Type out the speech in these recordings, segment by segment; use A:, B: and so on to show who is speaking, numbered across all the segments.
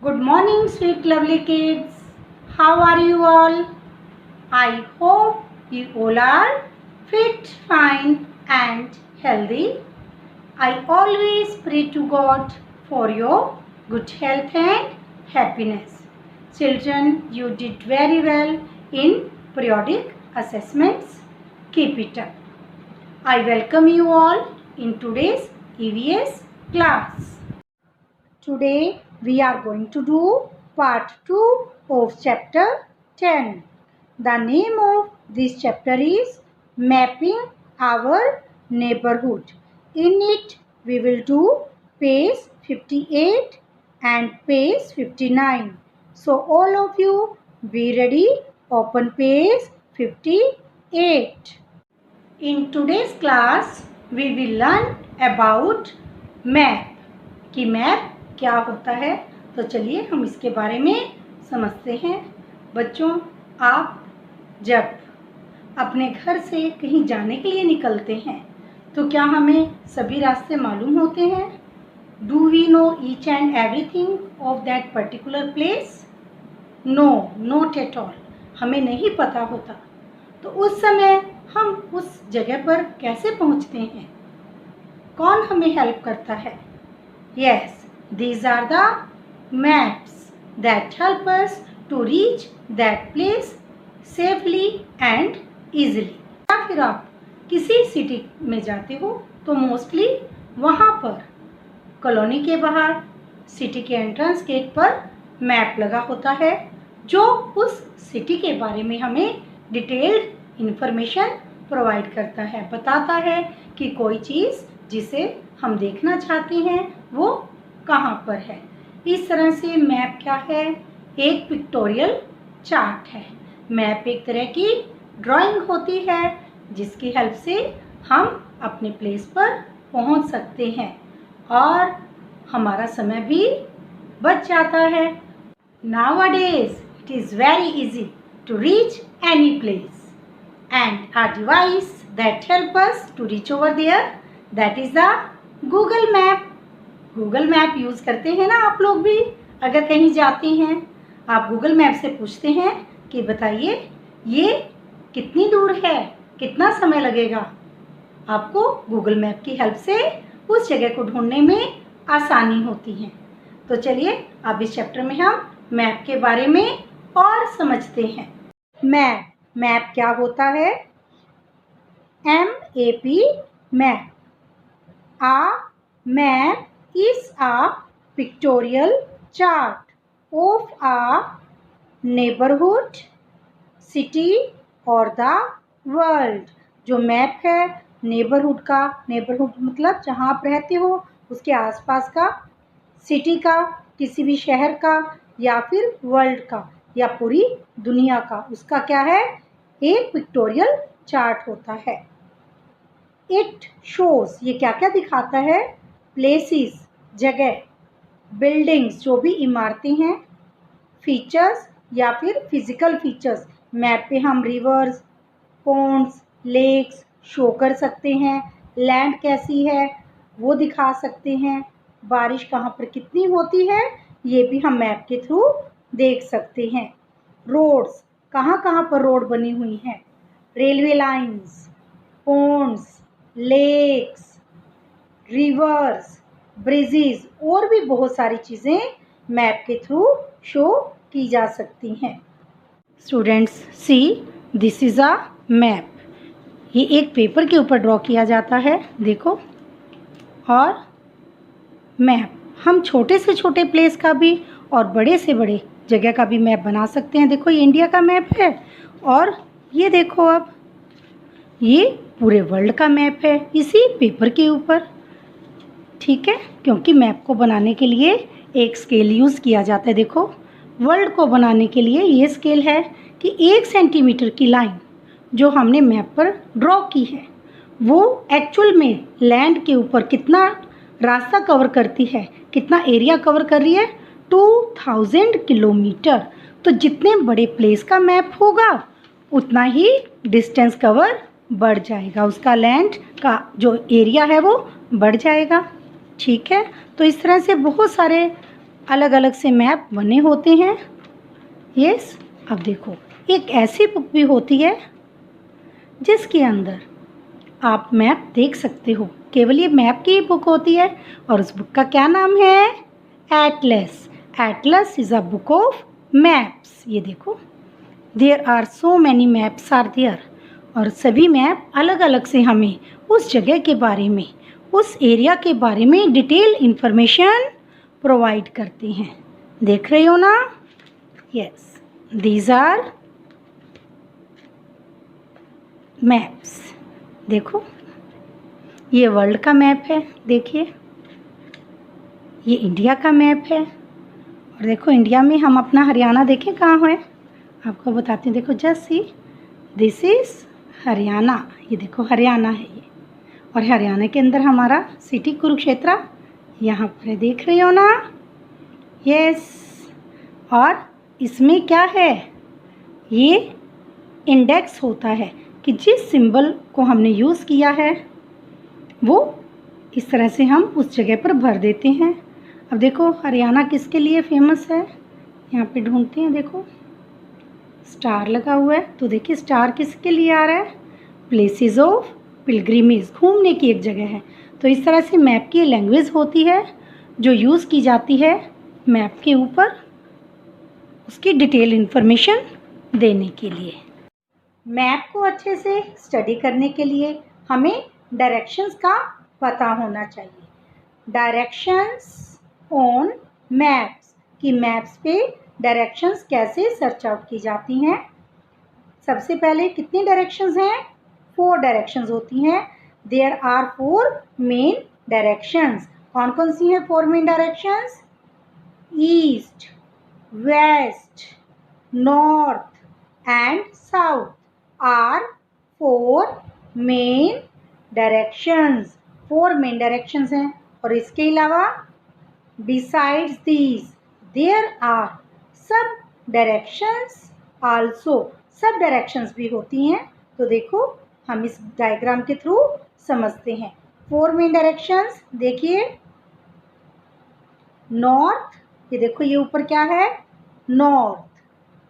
A: Good morning, sweet lovely kids. How are you all? I hope you all are fit, fine, and healthy. I always pray to God for your good health and happiness. Children, you did very well in periodic assessments. Keep it up. I welcome you all in today's EVS class. Today we are going to do part 2 of chapter 10. The name of this chapter is Mapping Our Neighborhood. In it we will do page 58 and page 59. So all of you be ready. Open page 58. In today's class we will learn about map. कि map क्या होता है, तो चलिए हम इसके बारे में समझते हैं। बच्चों, आप जब अपने घर से कहीं जाने के लिए निकलते हैं तो क्या हमें सभी रास्ते मालूम होते हैं? Do we know each and everything of that particular place? No, not at all. हमें नहीं पता होता। तो उस समय हम उस जगह पर कैसे पहुंचते हैं? कौन हमें हेल्प करता है? Yes, these are the maps that help us to reach that place safely and easily. या फिर आप किसी सिटी में जाते हो तो मोस्टली वहाँ पर कॉलोनी के बाहर सिटी के एंट्रेंस गेट पर मैप लगा होता है जो उस सिटी के बारे में हमें डिटेल्ड इंफॉर्मेशन प्रोवाइड करता है, बताता है कि कोई चीज़ जिसे हम देखना चाहते हैं वो कहाँ पर है। इस तरह से मैप क्या है? एक पिक्टोरियल चार्ट है। मैप एक तरह की ड्राइंग होती है जिसकी हेल्प से हम अपने प्लेस पर पहुंच सकते हैं और हमारा समय भी बच जाता है। Nowadays it is very easy to reach any place and a device that help us to reach over there, that is the Google map. Google map use करते हैं ना आप लोग भी? अगर कहीं जाते हैं आप गूगल मैप से पूछते हैं कि बताइए ये कितनी दूर है, कितना समय लगेगा? आपको गूगल मैप की हेल्प से उस जगह को ढूंढने में आसानी होती है। तो चलिए अब इस चैप्टर में हम मैप के बारे में और समझते हैं। मैप क्या होता है? MAP map. A map is a pictorial chart of a neighborhood, city or the world. जो मैप है नेबरहुड का, नेबरहुड मतलब जहाँ आप रहते हो उसके आसपास का, सिटी का, किसी भी शहर का या फिर वर्ल्ड का या पूरी दुनिया का, उसका क्या है? एक पिक्टोरियल चार्ट होता है। इट शोज, ये क्या क्या दिखाता है? प्लेसेस, जगह, बिल्डिंग्स, जो भी इमारतें हैं, फीचर्स या फिर फिजिकल फीचर्स। मैप पे हम रिवर्स, पॉन्ड्स, लेक्स शो कर सकते हैं। लैंड कैसी है वो दिखा सकते हैं। बारिश कहाँ पर कितनी होती है ये भी हम मैप के थ्रू देख सकते हैं। रोड्स, कहाँ कहाँ पर रोड बनी हुई हैं। Railway lines, ponds, lakes, rivers, bridges और भी बहुत सारी चीज़ें मैप के थ्रू शो की जा सकती हैं। Students, see this is a map. ये एक पेपर के ऊपर ड्रॉ किया जाता है, देखो। और मैप हम छोटे से छोटे प्लेस का भी और बड़े से बड़े जगह का भी मैप बना सकते हैं। देखो ये इंडिया का मैप है और ये देखो अब ये पूरे वर्ल्ड का मैप है इसी पेपर के ऊपर, ठीक है। क्योंकि मैप को बनाने के लिए एक स्केल यूज़ किया जाता है। देखो वर्ल्ड को बनाने के लिए ये स्केल है कि 1 सेंटीमीटर की लाइन जो हमने मैप पर ड्रॉ की है वो एक्चुअल में लैंड के ऊपर कितना रास्ता कवर करती है, कितना एरिया कवर कर रही है? 2000 किलोमीटर। तो जितने बड़े प्लेस का मैप होगा उतना ही डिस्टेंस कवर बढ़ जाएगा, उसका लैंड का जो एरिया है वो बढ़ जाएगा, ठीक है। तो इस तरह से बहुत सारे अलग अलग से मैप बने होते हैं। यस, अब देखो एक ऐसी बुक भी होती है जिसके अंदर आप मैप देख सकते हो। केवल ये मैप की बुक होती है और उस बुक का क्या नाम है? Atlas. Atlas is a book of maps. ये देखो, there are so many maps are there. और सभी मैप अलग अलग से हमें उस जगह के बारे में, उस एरिया के बारे में डिटेल इंफॉर्मेशन प्रोवाइड करते हैं। देख रहे हो ना? Yes, these are maps. देखो, ये वर्ल्ड का मैप है, देखिए ये इंडिया का मैप है। और देखो इंडिया में हम अपना हरियाणा देखें कहाँ है, आपको बताती हूँ। देखो just see, this is Haryana. ये देखो हरियाणा है ये, और हरियाणा के अंदर हमारा सिटी कुरुक्षेत्र यहाँ पर है, देख रहे हो ना? यस, और इसमें क्या है, ये इंडेक्स होता है कि जिस सिंबल को हमने यूज़ किया है वो इस तरह से हम उस जगह पर भर देते हैं। अब देखो हरियाणा किसके लिए फेमस है, यहाँ पे ढूंढते हैं। देखो स्टार लगा हुआ है, तो देखिए स्टार किसके लिए आ रहा है? प्लेसेस ऑफ पिलग्रिमेज, घूमने की एक जगह है। तो इस तरह से मैप की लैंग्वेज होती है जो यूज़ की जाती है मैप के ऊपर उसकी डिटेल इन्फॉर्मेशन देने के लिए। मैप को अच्छे से स्टडी करने के लिए हमें डायरेक्शंस का पता होना चाहिए। डायरेक्शंस ऑन मैप्स, कि मैप्स पे डायरेक्शंस कैसे सर्च आउट की जाती हैं। सबसे पहले कितनी डायरेक्शंस हैं? 4 डायरेक्शंस होती हैं। There are 4 main directions. कौन कौन सी हैं 4 main directions? East, west, north and south are 4 main directions. 4 main directions हैं। और इसके अलावा besides these there are sub directions also, sub directions भी होती हैं। तो देखो हम इस डायग्राम के थ्रू समझते हैं। 4 मेन डायरेक्शंस देखिए, नॉर्थ, ये देखो ये ऊपर क्या है? नॉर्थ,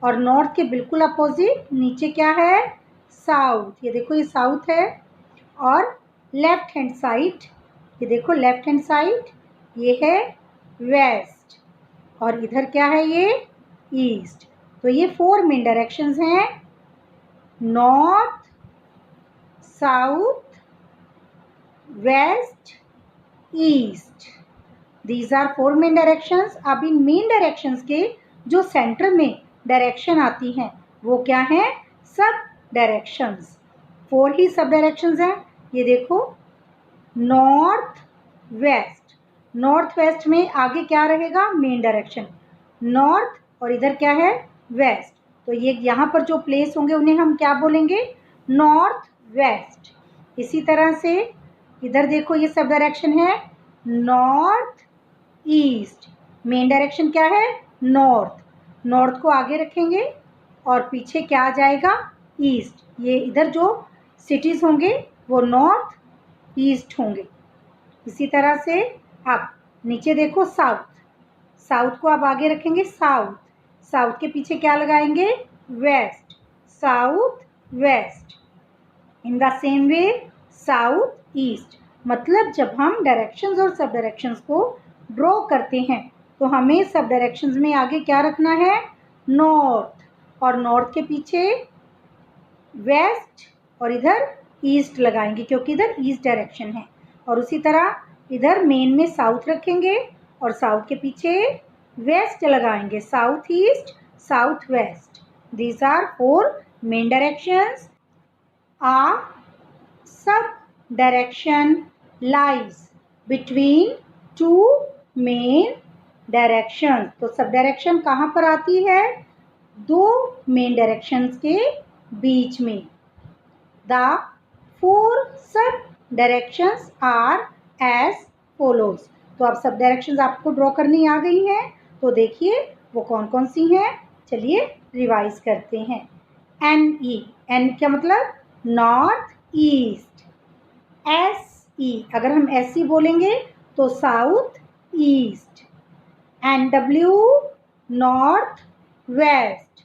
A: और नॉर्थ के बिल्कुल अपोजिट नीचे क्या है? साउथ, ये देखो ये साउथ है। और लेफ्ट हैंड साइड, ये देखो लेफ्ट हैंड साइड ये है वेस्ट, और इधर क्या है? ये ईस्ट। तो ये 4 मेन डायरेक्शंस हैं, north, south, west, east. These are 4 main directions. अब इन मेन डायरेक्शंस के जो सेंटर में डायरेक्शन आती हैं वो क्या है? सब डायरेक्शंस। 4 ही सब डायरेक्शंस हैं। ये देखो नॉर्थ वेस्ट, नॉर्थ वेस्ट में आगे क्या रहेगा? मेन डायरेक्शन नॉर्थ, और इधर क्या है? वेस्ट। तो ये यहाँ पर जो प्लेस होंगे उन्हें हम क्या बोलेंगे? North west. इसी तरह से इधर देखो ये सब डायरेक्शन है नॉर्थ ईस्ट। मेन डायरेक्शन क्या है? नॉर्थ, नॉर्थ को आगे रखेंगे और पीछे क्या आ जाएगा? ईस्ट। ये इधर जो सिटीज़ होंगे वो नॉर्थ ईस्ट होंगे। इसी तरह से आप नीचे देखो साउथ, साउथ को आप आगे रखेंगे साउथ, साउथ के पीछे क्या लगाएंगे? West, south west. In the same way south east. मतलब जब हम डायरेक्शंस और सब डायरेक्शंस को ड्रॉ करते हैं तो हमें सब डायरेक्शंस में आगे क्या रखना है? नॉर्थ, और नॉर्थ के पीछे वेस्ट, और इधर ईस्ट लगाएंगे क्योंकि इधर ईस्ट डायरेक्शन है। और उसी तरह इधर मेन में साउथ रखेंगे और साउथ के पीछे वेस्ट लगाएंगे, south east, south west. These are 4 main directions. A sub direction lies between 2 main directions. तो सब डायरेक्शन कहाँ पर आती है? 2 मेन डायरेक्शंस के बीच में। द 4 सब डायरेक्शंस आर एज फॉलोज। तो अब सब डायरेक्शंस आपको ड्रॉ करनी आ गई हैं, तो देखिए वो कौन कौन सी हैं। चलिए रिवाइज करते हैं। एन ई, एन क्या मतलब? North east. एस ई, अगर हम एस ई बोलेंगे तो south east. NW north west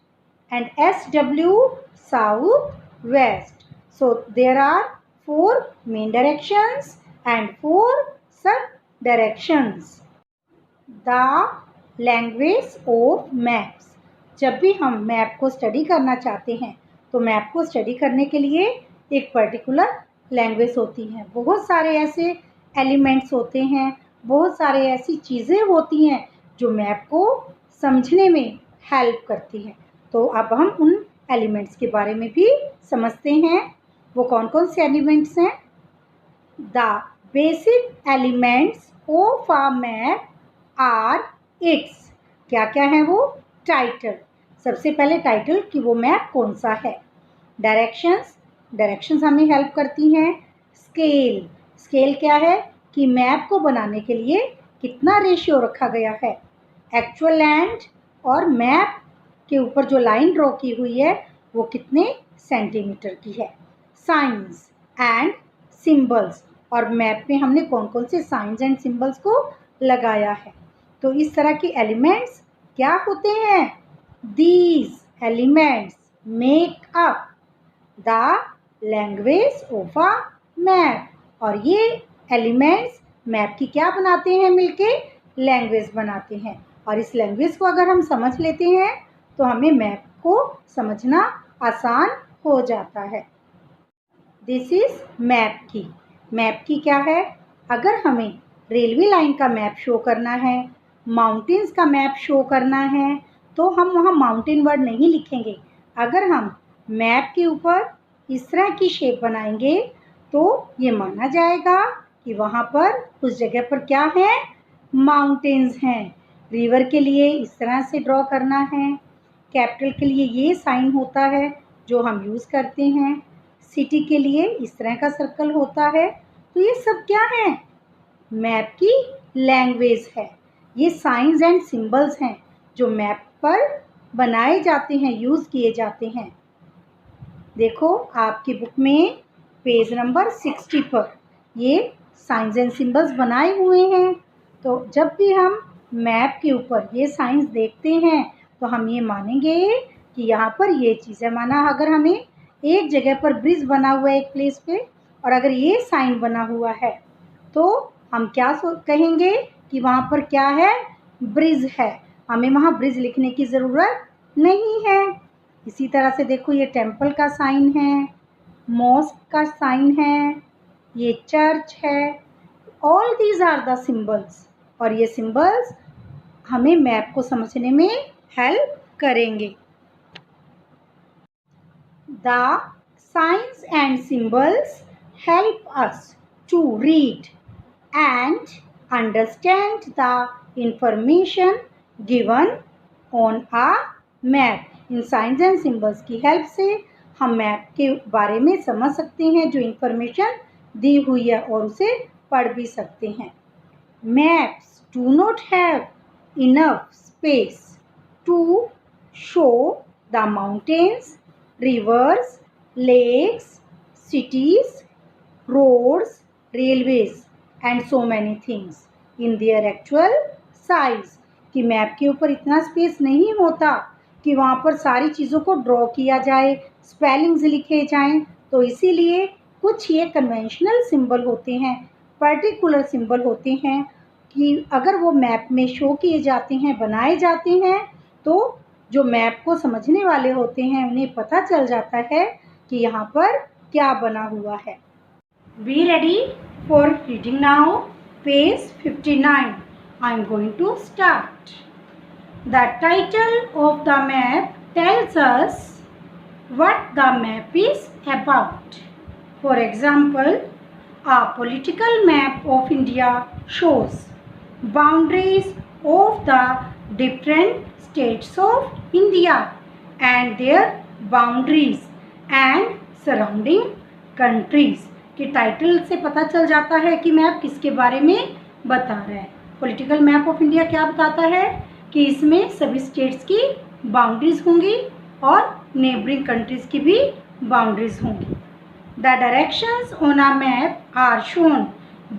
A: and SW south west. So there are 4 main directions and 4 sub directions. The language of maps. जब भी हम मैप को स्टडी करना चाहते हैं तो मैप को स्टडी करने के लिए एक पर्टिकुलर लैंग्वेज होती है। बहुत सारे ऐसे एलिमेंट्स होते हैं, बहुत सारे ऐसी चीज़ें होती हैं जो मैप को समझने में हेल्प करती हैं। तो अब हम उन एलिमेंट्स के बारे में भी समझते हैं। वो कौन कौन से एलिमेंट्स हैं? The basic elements of a map are its. क्या क्या है वो? टाइटल, सबसे पहले टाइटल कि वो मैप कौन सा है। डायरेक्शंस, डायरेक्शंस हमें हेल्प करती हैं। स्केल, स्केल क्या है कि मैप को बनाने के लिए कितना रेशियो रखा गया है। एक्चुअल लैंड, और मैप के ऊपर जो लाइन ड्रॉ की हुई है वो कितने सेंटीमीटर की है। साइंस एंड सिंबल्स, और मैप में हमने कौन कौन से साइंस एंड सिंबल्स को लगाया है। तो इस तरह के एलिमेंट्स क्या होते हैं? These elements make up the language of a map. और ये एलिमेंट्स मैप की क्या बनाते हैं? मिलके लैंग्वेज बनाते हैं। और इस लैंग्वेज को अगर हम समझ लेते हैं तो हमें मैप को समझना आसान हो जाता है। दिस इज मैप की। मैप की क्या है? अगर हमें रेलवे लाइन का मैप शो करना है, माउंटेन्स का मैप शो करना है, तो हम वहाँ माउंटेन वर्ड नहीं लिखेंगे। अगर हम मैप के ऊपर इस तरह की शेप बनाएंगे तो ये माना जाएगा कि वहाँ पर उस जगह पर क्या है? माउंटेन्स हैं। रिवर के लिए इस तरह से ड्रॉ करना है। कैपिटल के लिए ये साइन होता है जो हम यूज़ करते हैं। सिटी के लिए इस तरह का सर्कल होता है। तो ये सब क्या है? मैप की लैंग्वेज है। ये साइंस एंड सिंबल्स हैं जो मैप पर बनाए जाते हैं, यूज़ किए जाते हैं। देखो आपकी बुक में पेज नंबर 60 पर ये साइंस एंड सिंबल्स बनाए हुए हैं। तो जब भी हम मैप के ऊपर ये साइंस देखते हैं तो हम ये मानेंगे कि यहाँ पर ये चीज़ है। माना अगर हमें एक जगह पर ब्रिज बना हुआ है एक प्लेस पे, और अगर ये साइन बना हुआ है तो हम क्या कहेंगे कि वहाँ पर क्या है? ब्रिज है। हमें वहाँ ब्रिज लिखने की ज़रूरत नहीं है। इसी तरह से देखो ये टेम्पल का साइन है, मॉस्क का साइन है, ये चर्च है। All these are the symbols, और ये सिंबल्स हमें मैप को समझने में हेल्प करेंगे। The signs and symbols help us to read and understand the information given on a map. इन साइंस एंड सिंबल्स की हेल्प से हम मैप के बारे में समझ सकते हैं, जो इंफॉर्मेशन दी हुई है, और उसे पढ़ भी सकते हैं। Maps do not have enough space to show the mountains, rivers, lakes, cities, roads, railways and so many things in their actual size। कि मैप के ऊपर इतना स्पेस नहीं होता कि वहाँ पर सारी चीज़ों को ड्रॉ किया जाए, स्पेलिंग्स लिखे जाएं। तो इसीलिए कुछ ये कन्वेंशनल सिंबल होते हैं, पर्टिकुलर सिंबल होते हैं कि अगर वो मैप में शो किए जाते हैं, बनाए जाते हैं, तो जो मैप को समझने वाले होते हैं उन्हें पता चल जाता है कि यहाँ पर क्या बना हुआ है। Be ready for reading now page 59। I am going to start. The title of the map tells us what the map is about. For example, a political map of India shows boundaries of the different states of India and their boundaries and surrounding countries। कि title से पता चल जाता है कि map किसके बारे में बता रहा है। पॉलिटिकल मैप ऑफ इंडिया क्या बताता है कि इसमें सभी स्टेट्स की बाउंड्रीज होंगी और नेबरिंग कंट्रीज की भी बाउंड्रीज होंगी। The directions on a map are shown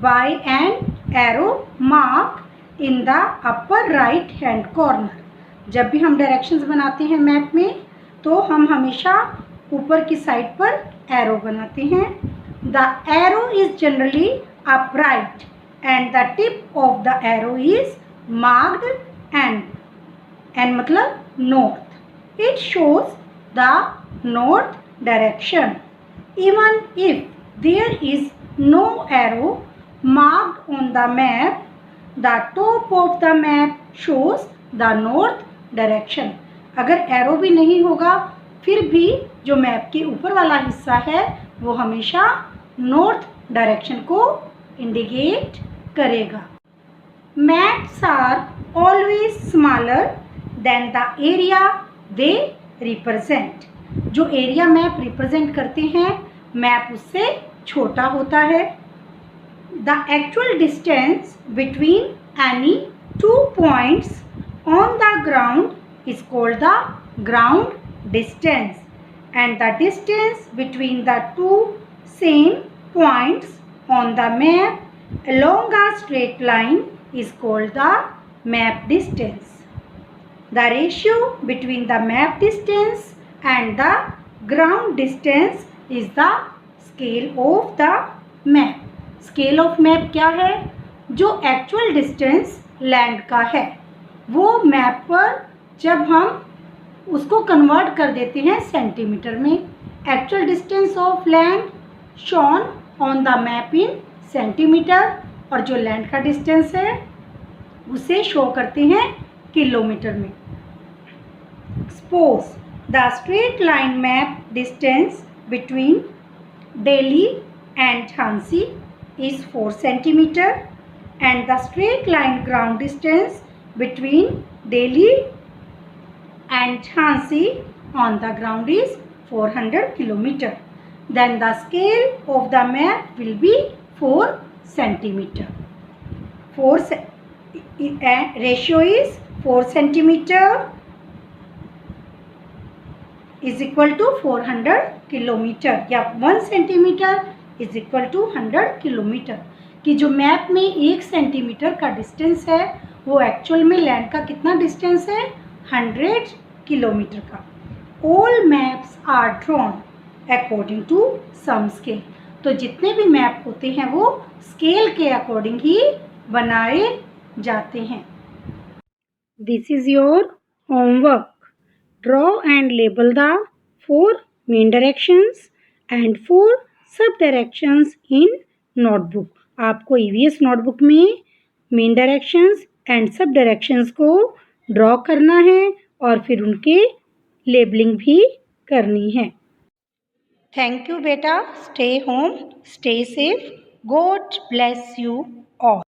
A: by an arrow mark in the upper right hand corner. जब भी हम डायरेक्शंस बनाते हैं मैप में तो हम हमेशा ऊपर की साइड पर एरो बनाते हैं। The arrow is generally upright and the tip of the arrow is marked and मतलब north. It shows the north direction. Even if there is no arrow marked on the map, the top of the map shows the north direction। अगर arrow भी नहीं होगा फिर भी जो map के ऊपर वाला हिस्सा है वो हमेशा नॉर्थ डायरेक्शन को इंडिकेट करेगा। Maps are always smaller than the area they represent. जो एरिया मैप रिप्रेजेंट करते हैं मैप उससे छोटा होता है। The actual distance between any two points on the ground is called the ground distance, and the distance between the two same points on the map along a straight line is called the map distance. The ratio between the map distance and the ground distance is the scale of the map। Scale of map क्या है? जो actual distance land का है वो map पर जब हम उसको कन्वर्ट कर देते हैं सेंटीमीटर में। Actual distance of land shown on the map in centimetre और जो लैंड का डिस्टेंस है उसे शो करते हैं किलोमीटर में। Suppose the straight line map distance between Delhi and Jhansi is 4 centimeter and the straight line ground distance between Delhi and Jhansi on the ground is 400 kilometer. Then the scale of the map will be 4 centimeter. Ratio is 4 centimeter is equal to 400 kilometer या 1 centimeter is equal to 100 kilometre. कि जो map में 1 centimetre का distance है वो actual में land का कितना डिस्टेंस है? 100 किलोमीटर का। All maps are drawn according to some scale. तो जितने भी मैप होते हैं वो स्केल के अकॉर्डिंग ही बनाए जाते हैं। This is your homework. Draw and label the 4 main directions and 4 सब डायरेक्शंस इन नोटबुक। आपको ईवीएस नोटबुक में मेन डायरेक्शंस एंड सब डायरेक्शंस को ड्रॉ करना है और फिर उनके लेबलिंग भी करनी है। थैंक यू बेटा। Stay home, stay safe. God bless you all.